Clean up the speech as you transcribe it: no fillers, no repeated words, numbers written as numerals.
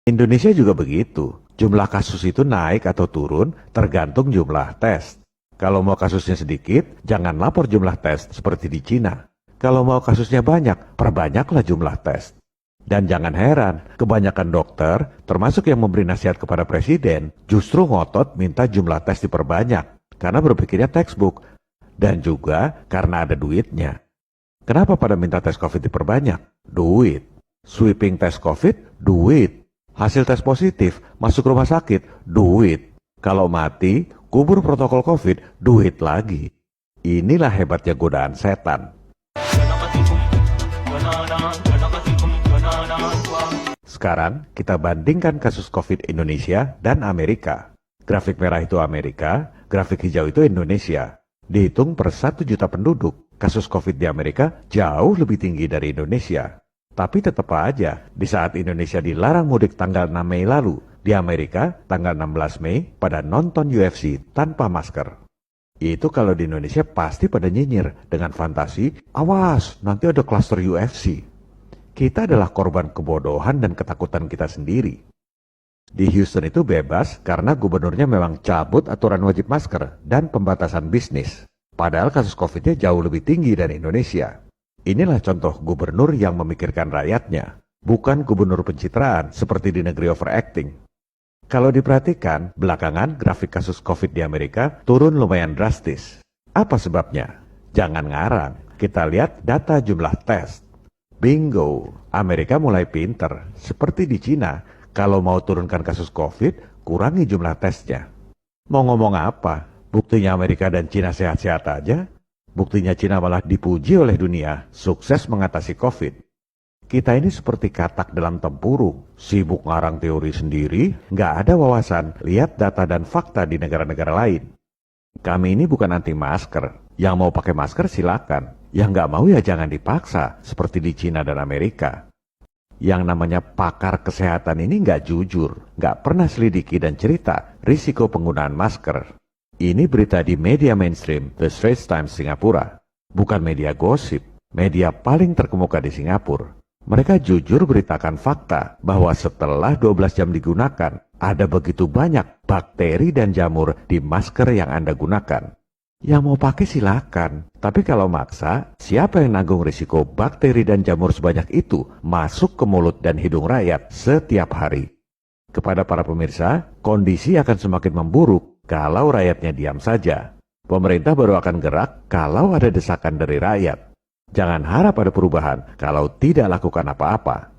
Indonesia juga begitu. Jumlah kasus itu naik atau turun tergantung jumlah tes. Kalau mau kasusnya sedikit, jangan lapor jumlah tes seperti di Cina. Kalau mau kasusnya banyak, perbanyaklah jumlah tes. Dan jangan heran, kebanyakan dokter, termasuk yang memberi nasihat kepada presiden, justru ngotot minta jumlah tes diperbanyak, karena berpikirnya textbook, dan juga karena ada duitnya. Kenapa pada minta tes COVID diperbanyak? Duit. Sweeping tes COVID? Duit. Hasil tes positif, masuk rumah sakit? Duit. Kalau mati, kubur protokol COVID? Duit lagi. Inilah hebatnya godaan setan. Sekarang kita bandingkan kasus COVID Indonesia dan Amerika. Grafik merah itu Amerika, grafik hijau itu Indonesia. Dihitung per 1 juta penduduk, kasus COVID di Amerika jauh lebih tinggi dari Indonesia. Tapi tetap aja, di saat Indonesia dilarang mudik tanggal 6 Mei lalu, di Amerika tanggal 16 Mei pada nonton UFC tanpa masker. Itu kalau di Indonesia pasti pada nyinyir dengan fantasi, awas nanti ada klaster UFC. Kita adalah korban kebodohan dan ketakutan kita sendiri. Di Houston itu bebas karena gubernurnya memang cabut aturan wajib masker dan pembatasan bisnis. Padahal kasus COVID-nya jauh lebih tinggi dari Indonesia. Inilah contoh gubernur yang memikirkan rakyatnya, bukan gubernur pencitraan seperti di negeri overacting. Kalau diperhatikan, belakangan grafik kasus COVID di Amerika turun lumayan drastis. Apa sebabnya? Jangan ngarang, kita lihat data jumlah tes. Bingo, Amerika mulai pinter. Seperti di Cina, kalau mau turunkan kasus COVID, kurangi jumlah tesnya. Mau ngomong apa? Buktinya Amerika dan Cina sehat-sehat aja. Buktinya Cina malah dipuji oleh dunia, sukses mengatasi COVID. Kita ini seperti katak dalam tempurung, sibuk ngarang teori sendiri, nggak ada wawasan, lihat data dan fakta di negara-negara lain. Kami ini bukan anti masker, yang mau pakai masker silakan. Yang nggak mau ya jangan dipaksa, seperti di Cina dan Amerika. Yang namanya pakar kesehatan ini nggak jujur, nggak pernah selidiki dan cerita risiko penggunaan masker. Ini berita di media mainstream, The Straits Times Singapura. Bukan media gosip, media paling terkemuka di Singapura. Mereka jujur beritakan fakta bahwa setelah 12 jam digunakan, ada begitu banyak bakteri dan jamur di masker yang Anda gunakan. Yang mau pakai silakan, tapi kalau maksa, siapa yang nanggung risiko bakteri dan jamur sebanyak itu masuk ke mulut dan hidung rakyat setiap hari? Kepada para pemirsa, kondisi akan semakin memburuk kalau rakyatnya diam saja. Pemerintah baru akan gerak kalau ada desakan dari rakyat. Jangan harap ada perubahan kalau tidak lakukan apa-apa.